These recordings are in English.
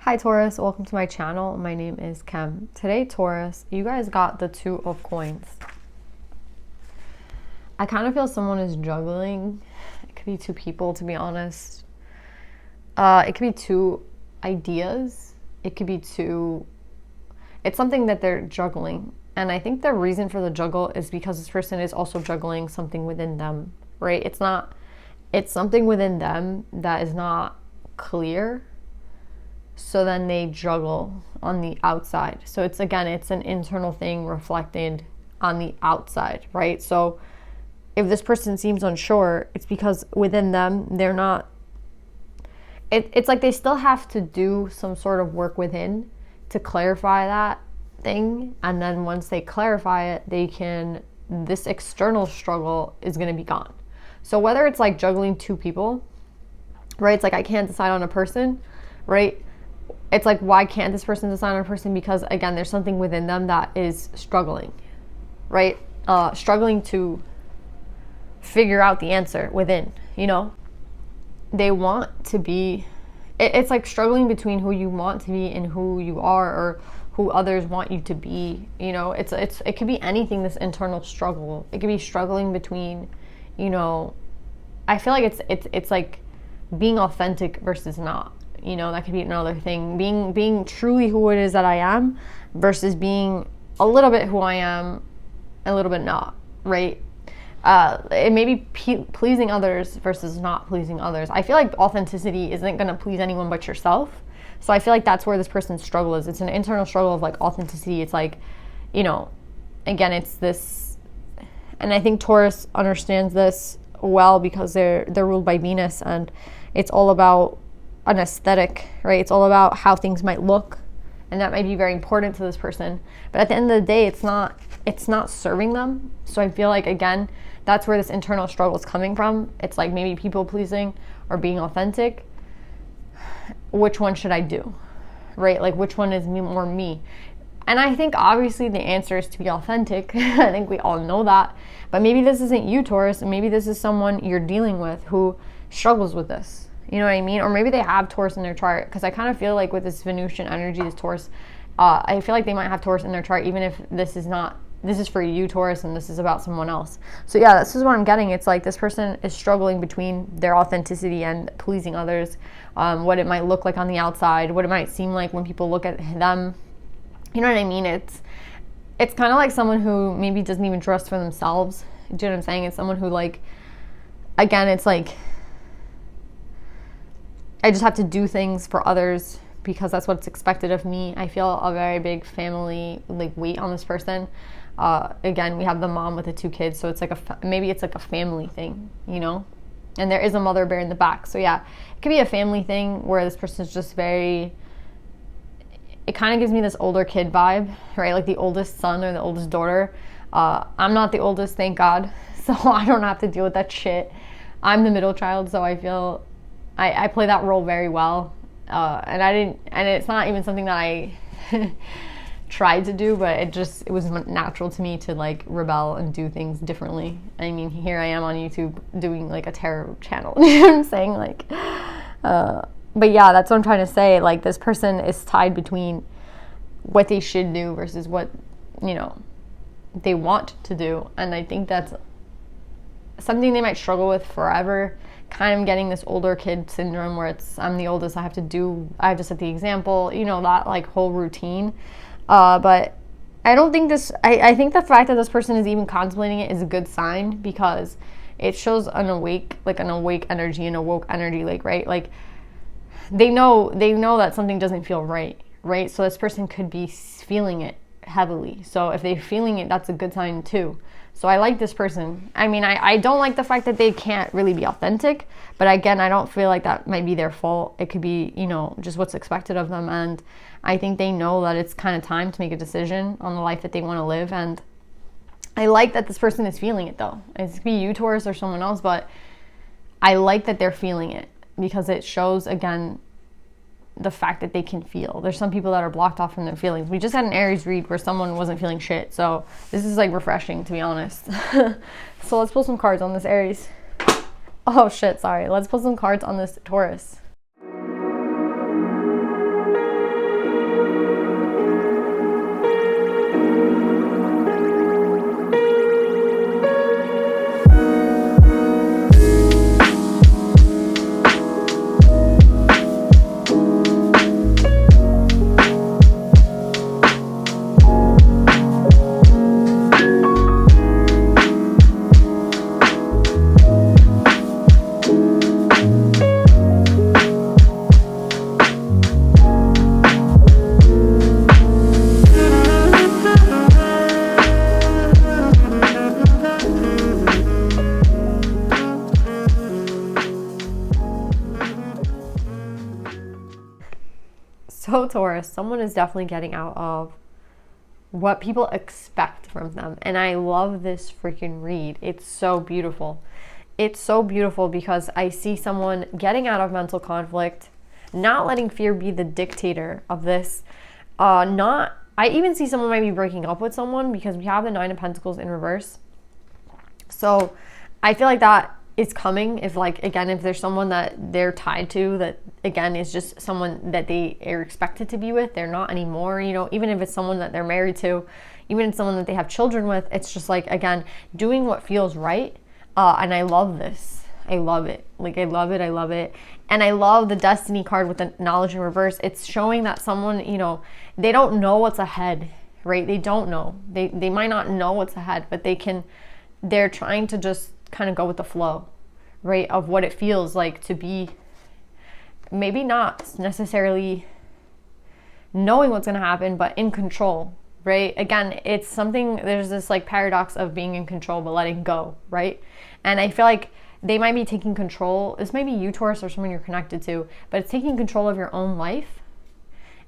Hi Taurus, welcome to my channel. My name is Kem. Today, Taurus, you guys got the Two of Coins. I kind of feel someone is juggling. It could be two people, to be honest. It could be two ideas. It could be two... It's something that they're juggling. And I think the reason for the juggle is because this person is also juggling something within them, right? It's something within them that is not clear. So then they juggle on the outside. So it's an internal thing reflected on the outside, right? So if this person seems unsure, it's because within them, they're not, it's like they still have to do some sort of work within to clarify that thing. And then once they clarify it, this external struggle is going to be gone. So whether it's like juggling two people, right? It's like, I can't decide on a person, right? It's like, why can't this person decide on a person? Because again, there's something within them that is struggling, right? Struggling to figure out the answer within, They want to be, it's like struggling between who you want to be and who you are, or who others want you to be, it could be anything, this internal struggle. It could be struggling between, I feel like it's like being authentic versus not. That could be another thing. Being truly who it is that I am versus being a little bit who I am, a little bit not, right? It may be pleasing others versus not pleasing others. I feel like authenticity isn't going to please anyone but yourself. So I feel like that's where this person's struggle is. It's an internal struggle of like authenticity. It's like, again, it's this, and I think Taurus understands this well because they're ruled by Venus, and it's all about an aesthetic, right? It's all about how things might look, and that might be very important to this person. But at the end of the day, it's not serving them. So I feel like, again, that's where this internal struggle is coming from. It's like maybe people pleasing or being authentic. Which one should I do, right? Like, which one is more me? And I think obviously the answer is to be authentic. I think we all know that. But maybe this isn't you, Taurus, and maybe this is someone you're dealing with who struggles with this. You know what I mean? Or maybe they have Taurus in their chart, because I kind of feel like with this Venusian energy, this Taurus, I feel like they might have Taurus in their chart, even if this is for you, Taurus, and this is about someone else. So yeah, this is what I'm getting. It's like this person is struggling between their authenticity and pleasing others, what it might look like on the outside, what it might seem like when people look at them. You know what I mean? It's kind of like someone who maybe doesn't even trust for themselves. Do you know what I'm saying? It's someone who, like, again, it's like, I just have to do things for others because that's what's expected of me. I feel a very big family weight on this person. Again, we have the mom with the two kids, so it's like maybe it's like a family thing, And there is a mother bear in the back, so yeah, it could be a family thing where this person is just very. It kind of gives me this older kid vibe, right? Like the oldest son or the oldest daughter. I'm not the oldest, thank God, so I don't have to deal with that shit. I'm the middle child, so I feel. I play that role very well, and it's not even something that I tried to do, but it was natural to me to like rebel and do things differently. I mean, here I am on YouTube doing like a tarot channel. You know what I'm saying? Like, but yeah, that's what I'm trying to say. Like, this person is tied between what they should do versus what they want to do, and I think that's something they might struggle with forever. Kind of getting this older kid syndrome where I'm the oldest, I have to set the example, that like whole routine. But I don't think I think the fact that this person is even contemplating it is a good sign, because it shows an awake energy, an awoke energy, like, right? Like they know that something doesn't feel right? So this person could be feeling it heavily. So if they're feeling it, that's a good sign too. So I like this person. I mean, I don't like the fact that they can't really be authentic, but again, I don't feel like that might be their fault. It could be, just what's expected of them. And I think they know that it's kind of time to make a decision on the life that they want to live. And I like that this person is feeling it, though. It could be you, Taurus, or someone else, but I like that they're feeling it, because it shows, again, the fact that they can feel. There's some people that are blocked off from their feelings. We just had an Aries read where someone wasn't feeling shit. So this is like refreshing, to be honest. So let's pull some cards on this Aries. Oh shit, sorry. Let's pull some cards on this Taurus. So Taurus, someone is definitely getting out of what people expect from them. And I love this freaking read. It's so beautiful. It's so beautiful because I see someone getting out of mental conflict, not letting fear be the dictator of this. I even see someone might be breaking up with someone because we have the Nine of Pentacles in reverse. So I feel like that is coming if, like, again, if there's someone that they're tied to that, again, is just someone that they are expected to be with, they're not anymore, you know, even if it's someone that they're married to, even if it's someone that they have children with, it's just like, again, doing what feels right. And I love this. I love it. Like, I love it. I love it. And I love the Destiny card with the knowledge in reverse. It's showing that someone, you know, they don't know what's ahead, right? They don't know. They might not know what's ahead, but they're trying to just kind of go with the flow, right? Of what it feels like to be maybe not necessarily knowing what's going to happen, but in control, right? Again, it's something, there's this like paradox of being in control, but letting go, right? And I feel like they might be taking control. This might be you, Taurus, or someone you're connected to, but it's taking control of your own life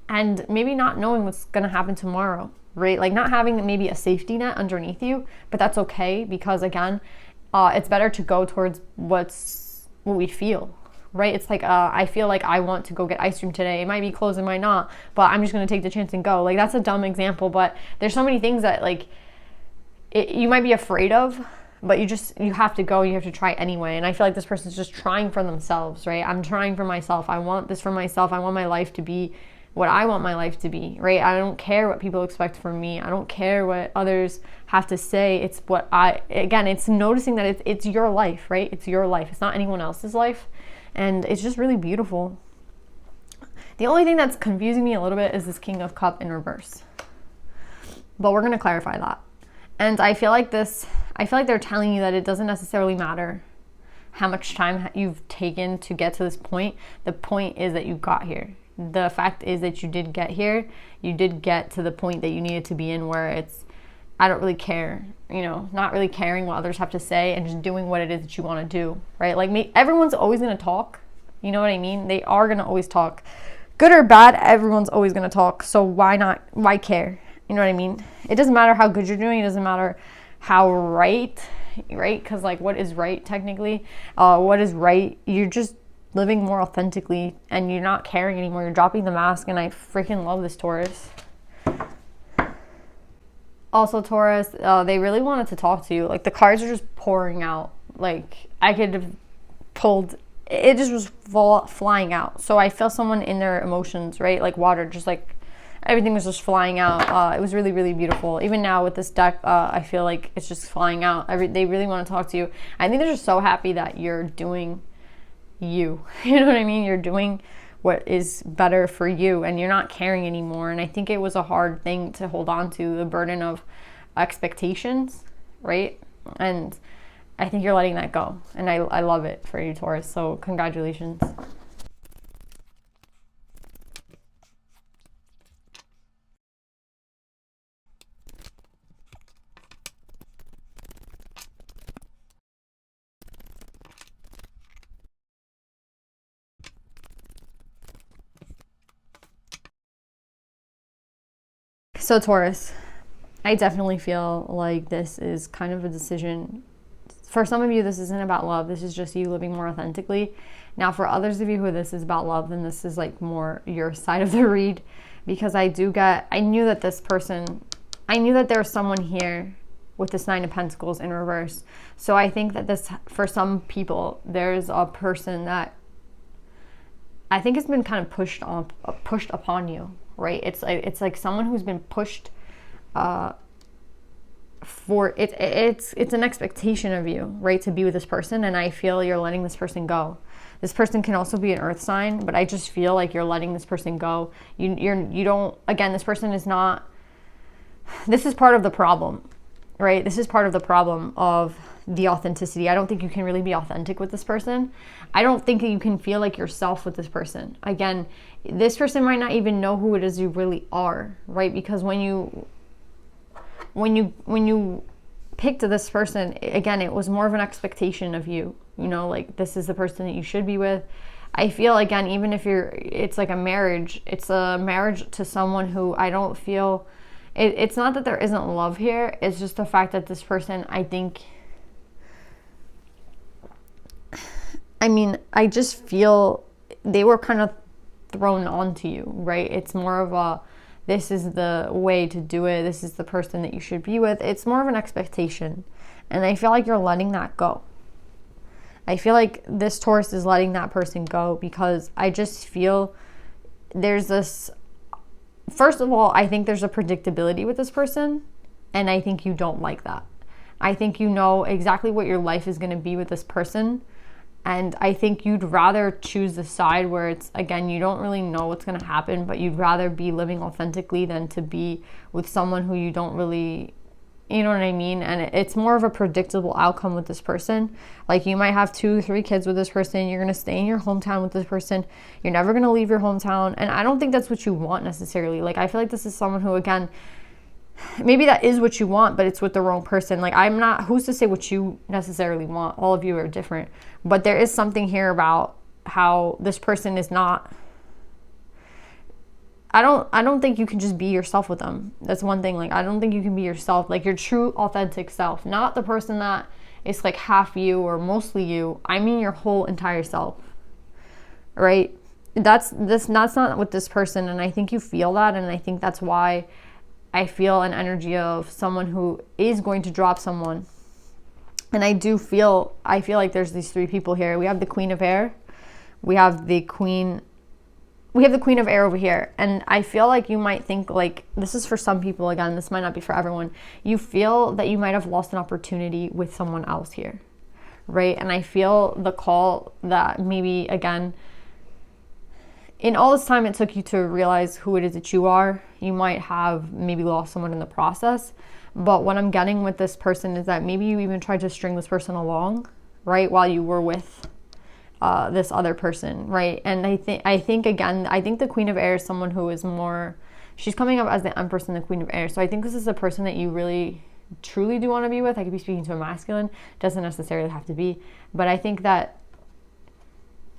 and maybe not knowing what's going to happen tomorrow, right? Like not having maybe a safety net underneath you, but that's okay because, again, it's better to go towards what we feel, right? It's like, I feel like I want to go get ice cream today. It might be closed, it might not, but I'm just going to take the chance and go. Like, that's a dumb example, but there's so many things that, like, you might be afraid of, but you have to go, you have to try anyway. And I feel like this person's just trying for themselves, right? I'm trying for myself. I want this for myself. I want my life to be what I want my life to be, right? I don't care what people expect from me. I don't care what others have to say. It's what it's noticing that it's your life, right? It's your life. It's not anyone else's life. And it's just really beautiful. The only thing that's confusing me a little bit is this King of Cups in reverse. But we're going to clarify that. And I feel like they're telling you that it doesn't necessarily matter how much time you've taken to get to this point. The point is that you got here. The fact is that you did get here. You did get to the point that you needed to be in, where it's, I don't really care, you know, not really caring what others have to say and just doing what it is that you want to do, right? Like, everyone's always going to talk. You know what I mean? They are going to always talk. Good or bad, everyone's always going to talk. So why care? You know what I mean? It doesn't matter how good you're doing. It doesn't matter how right? Because, like, what is right technically? What is right? You're just living more authentically and you're not caring anymore. You're dropping the mask, and I freaking love this, Taurus. Also, Taurus, they really wanted to talk to you. Like, the cards are just pouring out. Like, I could have pulled, it just was flying out. So I feel someone in their emotions, right? Like water, just like everything was just flying out. It was really, really beautiful. Even now with this deck, I feel like it's just flying out. They really want to talk to you. I think they're just so happy that you're doing you. You know what I mean? You're doing what is better for you and you're not caring anymore. And I think it was a hard thing to hold on to, the burden of expectations, right? And I think you're letting that go. And I love it for you, Taurus. So congratulations. So Taurus, I definitely feel like this is kind of a decision. For some of you, this isn't about love. This is just you living more authentically. Now, for others of you who this is about love, then this is like more your side of the read, because I knew that there's someone here with this Nine of Pentacles in reverse. So I think that this, for some people, there's a person that I think has been kind of pushed upon you, right? It's like someone who's been pushed for it. It's an expectation of you, right, to be with this person, and I feel you're letting this person go. This person can also be an earth sign, but I just feel like you're letting this person go. You don't, again, this person is not, this is part of the problem, right? This is part of the problem of the authenticity. I don't think you can really be authentic with this person. I don't think that you can feel like yourself with this person. Again, this person might not even know who it is you really are, right? Because when you picked this person, again, it was more of an expectation of you, you know, like this is the person that you should be with. I feel, again, even if it's like a marriage, it's a marriage to someone who I don't feel, it's not that there isn't love here, it's just the fact that this person, I think, I just feel they were kind of thrown onto you, right? It's more of a, this is the way to do it, this is the person that you should be with. It's more of an expectation. And I feel like you're letting that go. I feel like this Taurus is letting that person go because I just feel there's this, first of all, I think there's a predictability with this person, and I think you don't like that. I think you know exactly what your life is going to be with this person, and I think you'd rather choose the side where it's, again, you don't really know what's going to happen, but you'd rather be living authentically than to be with someone who you don't really, you know what I mean? And it's more of a predictable outcome with this person. Like, you might have 2-3 kids with this person. You're going to stay in your hometown with this person. You're never going to leave your hometown. And I don't think that's what you want necessarily. Like, I feel like this is someone who, again, maybe that is what you want, but it's with the wrong person. Like, I'm not, who's to say what you necessarily want? All of you are different. But there is something here about how this person is not, I don't think you can just be yourself with them. That's one thing. Like, I don't think you can be yourself, like your true authentic self, not the person that is like half you or mostly you. I mean your whole entire self, right? That's not with this person, and I think you feel that, and I think that's why I feel an energy of someone who is going to drop someone. And I feel like there's these 3 people here. We have the Queen of Air, we have the Queen of Air over here. And I feel like you might think, like, this is for some people, again, this might not be for everyone. You feel that you might have lost an opportunity with someone else here, right? And I feel the call that maybe, again, in all this time it took you to realize who it is that you are, you might have maybe lost someone in the process. But what I'm getting with this person is that maybe you even tried to string this person along, right, while you were with this other person, right? And I think the Queen of Air is someone who is more, she's coming up as the Empress and the Queen of Air. So I think this is a person that you really truly do want to be with. I could be speaking to a masculine, doesn't necessarily have to be, but I think that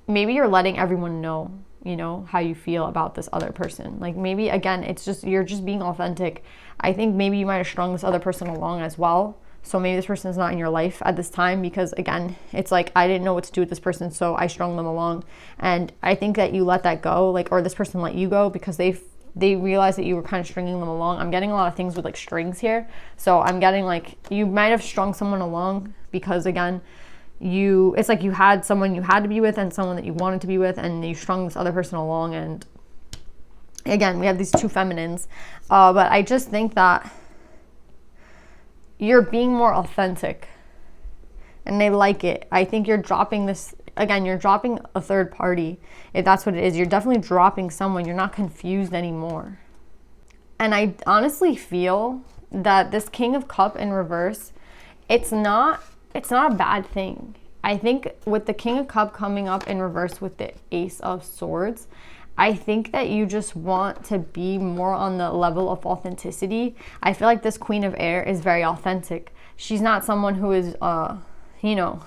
maybe you're letting everyone know, you know, how you feel about this other person. Like, maybe, again, it's just, you're just being authentic. I think maybe you might have strung this other person along as well. So maybe this person is not in your life at this time because, again, it's like, I didn't know what to do with this person, so I strung them along. And I think that you let that go, like, or this person let you go because they realized that you were kind of stringing them along. I'm getting a lot of things with, like, strings here. So I'm getting, like, you might have strung someone along because, again, it's like you had someone you had to be with and someone that you wanted to be with, and you strung this other person along. And again, we have these 2 feminines. But I just think that you're being more authentic and they like it. I think you're dropping this, again, you're dropping a third party. If that's what it is, you're definitely dropping someone. You're not confused anymore. And I honestly feel that this King of Cup in reverse, it's not a bad thing. I think with the King of Cup coming up in reverse with the Ace of Swords, I think that you just want to be more on the level of authenticity. I feel like this Queen of Air is very authentic. She's not someone who is, you know,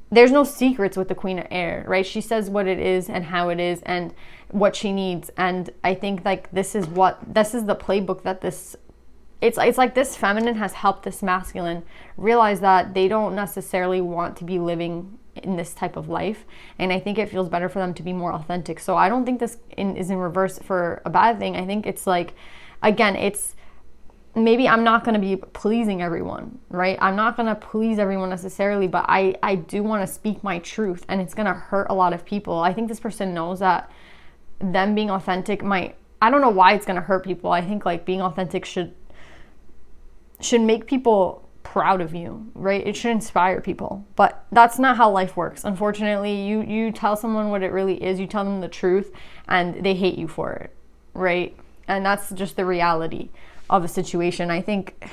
there's no secrets with the Queen of Air, right? She says what it is and how it is and what she needs. And I think, like, this is the playbook that it's like this feminine has helped this masculine realize that they don't necessarily want to be living in this type of life, and I think it feels better for them to be more authentic. So I don't think this is in reverse for a bad thing. I think it's like, again, it's maybe I'm not going to be pleasing everyone, right? I'm not going to please everyone necessarily, but I do want to speak my truth, and it's going to hurt a lot of people. I think this person knows that them being authentic I don't know why it's going to hurt people. I think, like, being authentic should make people proud of you, right? It should inspire people, but that's not how life works. Unfortunately, you tell someone what it really is, you tell them the truth, and they hate you for it, right? And that's just the reality of a situation. I think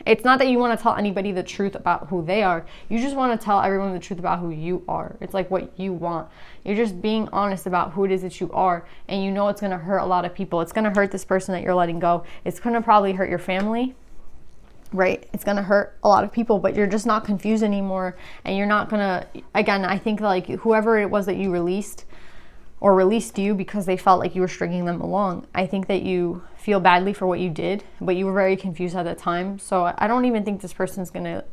it's not that you want to tell anybody the truth about who they are. You just want to tell everyone the truth about who you are. It's like what you want. You're just being honest about who it is that you are, and you know it's going to hurt a lot of people. It's going to hurt this person that you're letting go. It's going to probably hurt your family. right? It's gonna hurt a lot of people, but you're just not confused anymore, and you're not gonna, again, I think like whoever it was that you released or released you because they felt like you were stringing them along, I think that you feel badly for what you did, but you were very confused at the time. So I don't even think this person's gonna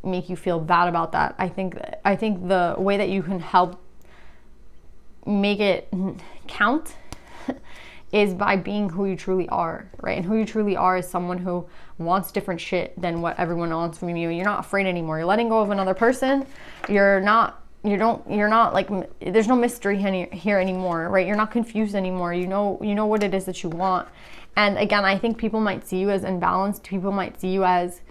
make you feel bad about that. I think the way that you can help make it count is by being who you truly are, right? And who you truly are is someone who wants different shit than what everyone wants from you. You're not afraid anymore. You're letting go of another person. You're not like, there's no mystery here anymore, right? You're not confused anymore. You know what it is that you want. And again, I think people might see you as imbalanced. People might see you as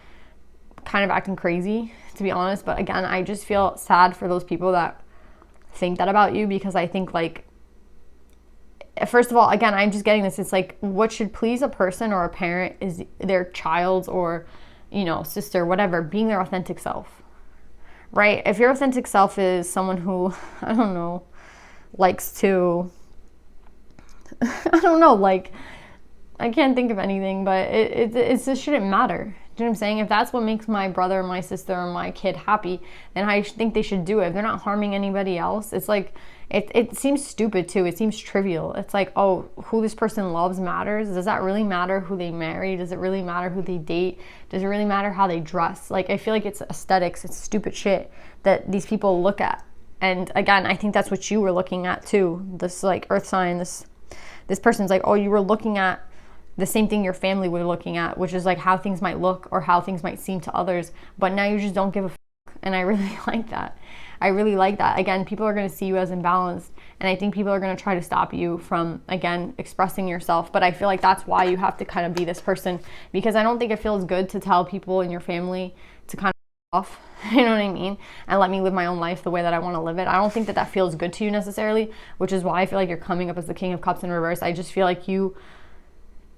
kind of acting crazy, to be honest. But again, I just feel sad for those people that think that about you, because I think, like, first of all, again, I'm just getting this. It's like, what should please a person or a parent is their child or, sister, whatever, being their authentic self, right? If your authentic self is someone who, I don't know, likes to, I don't know, like, I can't think of anything, but it just shouldn't matter. Do you know what I'm saying? If that's what makes my brother, my sister, or my kid happy, then I think they should do it. If they're not harming anybody else, it's like, it seems stupid too. It seems trivial. It's like, oh, who this person loves matters. Does that really matter who they marry? Does it really matter who they date? Does it really matter how they dress? Like, I feel like it's aesthetics. It's stupid shit that these people look at. And again, I think that's what you were looking at too. This like earth sign, this person's like, oh, you were looking at the same thing your family were looking at, which is like how things might look or how things might seem to others. But now you just don't give a fuck. And I really like that. I really like that. Again, people are going to see you as imbalanced, and I think people are going to try to stop you from, again, expressing yourself. But I feel like that's why you have to kind of be this person, because I don't think it feels good to tell people in your family to kind of off, you know what I mean, and let me live my own life the way that I want to live it. I don't think that feels good to you necessarily, which is why I feel like you're coming up as the King of Cups in reverse. I just feel like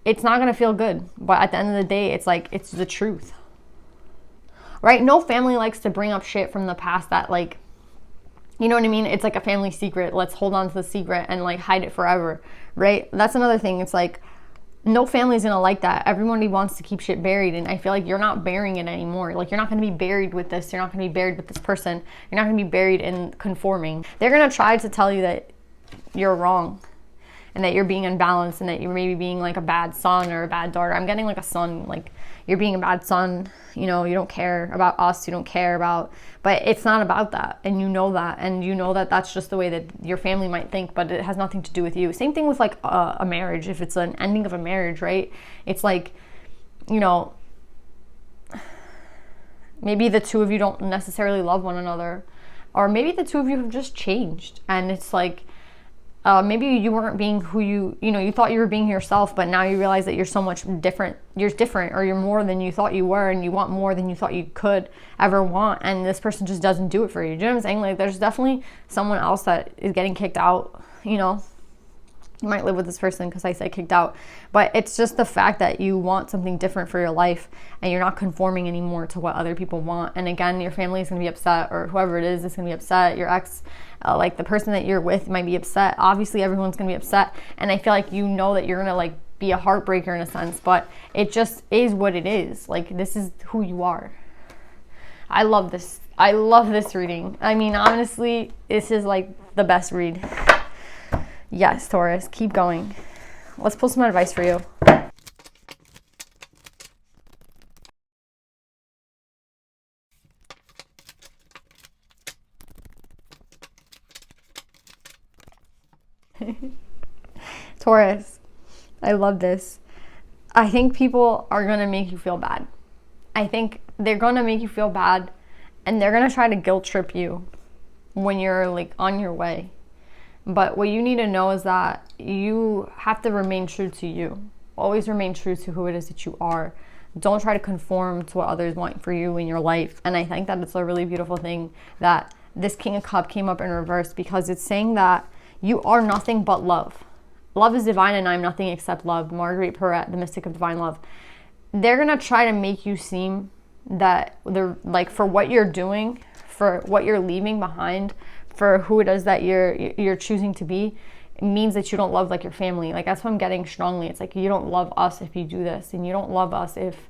it's not going to feel good, but at the end of the day, it's like, it's the truth, right? No family likes to bring up shit from the past that, like, you know what I mean? It's like a family secret. Let's hold on to the secret and like hide it forever, right? That's another thing. It's like, no family's gonna like that. Everybody wants to keep shit buried, and I feel like you're not burying it anymore. Like, you're not gonna be buried with this. You're not gonna be buried with this person. You're not gonna be buried in conforming. They're gonna try to tell you that you're wrong and that you're being unbalanced and that you're maybe being like a bad son or a bad daughter. I'm getting like a son, like you're being a bad son, you don't care about us, you don't care about, but it's not about that, and you know that, and you know that that's just the way that your family might think, but it has nothing to do with you. Same thing with like a marriage. If it's an ending of a marriage, right? It's like, maybe the two of you don't necessarily love one another, or maybe the two of you have just changed, and it's like, maybe you weren't being who you thought you were being yourself, but now you realize that you're so much different. You're different, or you're more than you thought you were, and you want more than you thought you could ever want, and this person just doesn't do it for you. Do you know what I'm saying? Like, there's definitely someone else that is getting kicked out, You might live with this person because I said kicked out, but it's just the fact that you want something different for your life, and you're not conforming anymore to what other people want. And again, your family is going to be upset, or whoever it is going to be upset. Your ex, like the person that you're with, might be upset. Obviously, everyone's going to be upset, and I feel like you know that you're going to like be a heartbreaker in a sense, but it just is what it is. Like, this is who you are. I love this. I love this reading. I mean, honestly, this is like the best read. Yes, Taurus, keep going. Let's pull some advice for you. Taurus, I love this. I think people are going to make you feel bad. I think they're going to make you feel bad, and they're going to try to guilt trip you when you're like on your way. But what you need to know is that you have to remain true to you. Always remain true to who it is that you are. Don't try to conform to what others want for you in your life. And I think that it's a really beautiful thing that this King of Cups came up in reverse, because it's saying that you are nothing but love. Love is divine, and I'm nothing except love. Marguerite Perret, the mystic of divine love. They're going to try to make you seem that they're like, for what you're doing, for what you're leaving behind, for who it is that you're choosing to be, it means that you don't love like your family. Like, that's what I'm getting strongly. It's like, you don't love us if you do this, and you don't love us if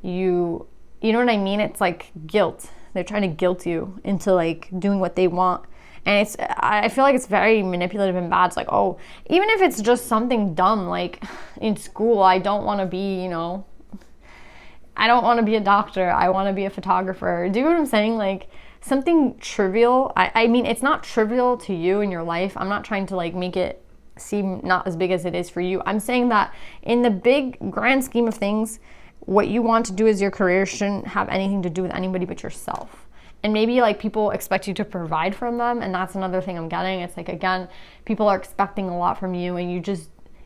you know what I mean? It's like guilt. They're trying to guilt you into like doing what they want. And I feel like it's very manipulative and bad. It's like, oh, even if it's just something dumb, like in school, I don't want to be, I don't want to be a doctor. I want to be a photographer. Do you know what I'm saying? Like something trivial. I mean, it's not trivial to you in your life. I'm not trying to like make it seem not as big as it is for you. I'm saying that in the big grand scheme of things, what you want to do as your career shouldn't have anything to do with anybody but yourself. And maybe like people expect you to provide for them, and that's another thing I'm getting. It's like, again, people are expecting a lot from you, and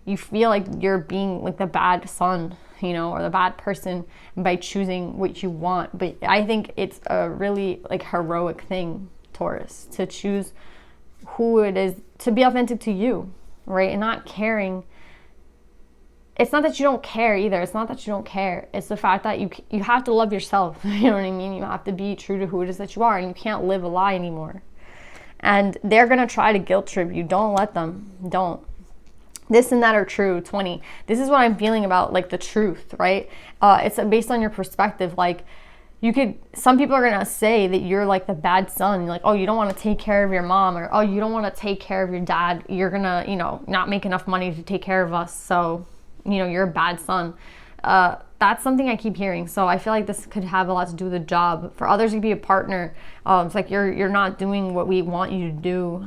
you feel like you're being like the bad son, or the bad person by choosing what you want. But I think it's a really like heroic thing, Taurus, to choose who it is, to be authentic to you, right? And not caring. It's not that you don't care either. It's not that you don't care. It's the fact that you have to love yourself. You know what I mean? You have to be true to who it is that you are, and you can't live a lie anymore. And they're going to try to guilt trip you. Don't let them. Don't. This and that are true. 20. This is what I'm feeling about, like the truth, right? It's based on your perspective. Like some people are going to say that you're like the bad son. You're like, oh, you don't want to take care of your mom, or oh, you don't want to take care of your dad. You're going to, not make enough money to take care of us. So, you're a bad son. That's something I keep hearing. So I feel like this could have a lot to do with a job. For others, it could be a partner. It's like you're not doing what we want you to do.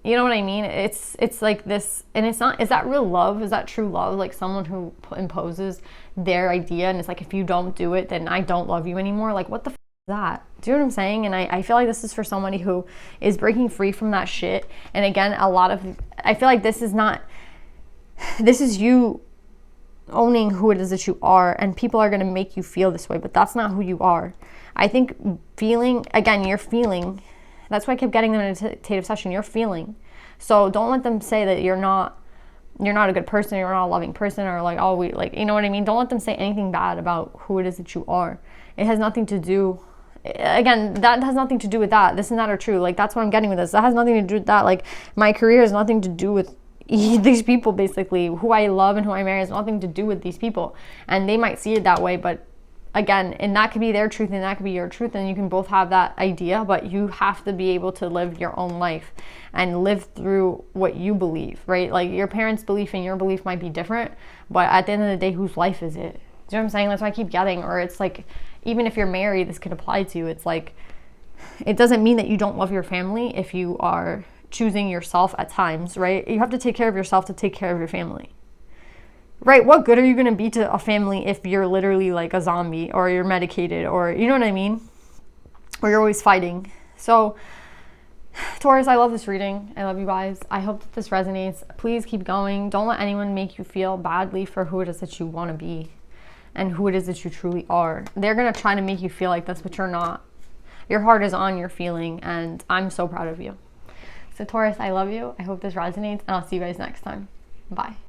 You know what I mean? It's like this, and it's not. Is that real love? Is that true love? Like someone who imposes their idea, and it's like, if you don't do it, then I don't love you anymore. Like, what the f is that? Do you know what I'm saying? And I feel like this is for somebody who is breaking free from that shit. And again, I feel like this is you owning who it is that you are, and people are going to make you feel this way, but that's not who you are. I think you're feeling. That's why I kept getting them in a meditative session. You're feeling. So don't let them say that you're not a good person, you're not a loving person, or like, oh, you know what I mean? Don't let them say anything bad about who it is that you are. It has nothing to do, again, that has nothing to do with that. This and that are true. Like, that's what I'm getting with this. That has nothing to do with that. Like, my career has nothing to do with these people. Basically, who I love and who I marry has nothing to do with these people, and they might see it that way, but again, and that could be their truth and that could be your truth, and you can both have that idea, but you have to be able to live your own life and live through what you believe, right? Like, your parents' belief and your belief might be different, but at the end of the day, whose life is it? Do you know what I'm saying? That's what I keep getting. Or it's like, even if you're married, this could apply to you. It's like, it doesn't mean that you don't love your family if you are choosing yourself at times, right? You have to take care of yourself to take care of your family, right? What good are you going to be to a family if you're literally like a zombie, or you're medicated, or you know what I mean? Or you're always fighting. So Taurus, I love this reading. I love you guys. I hope that this resonates. Please keep going. Don't let anyone make you feel badly for who it is that you want to be and who it is that you truly are. They're going to try to make you feel like this, but you're not. Your heart is on your feeling, and I'm so proud of you. So Taurus, I love you. I hope this resonates, and I'll see you guys next time. Bye.